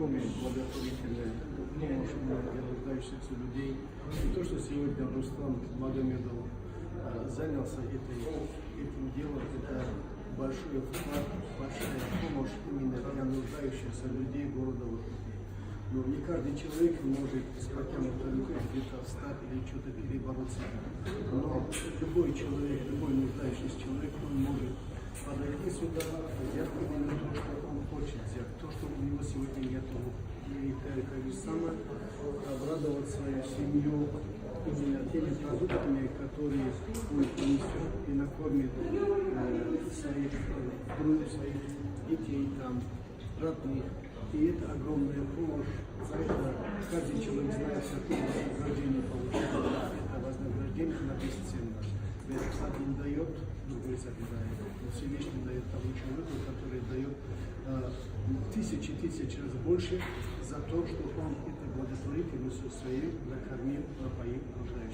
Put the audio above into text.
знакомые благотворительные помощь для нуждающихся людей. И то, что сегодня Рустам Магомедов занялся этим делом, это большой вклад, большая помощь именно для нуждающихся людей города Воркуты. Но не каждый человек может с протянутой рукой где-то встать или что-то перебороться. Но любой человек, любой нуждающийся человек, он может подойти сюда, взять именно то, что он хочет взять, то, что у него сегодня нет. И как же самое обрадовать свою семью именно теми продуктами, которые он принесет и накормит своих детей, там, родных. И это огромная помощь. За это каждый человек знает, какое вознаграждение получает. Это вознаграждение на бесценно. Ведь один дает, другой забирает. Но Всевышний дает тому человеку, который дает тысяч раз больше за то, что он это благотворительностью своей накормил, напоил, нуждающихся.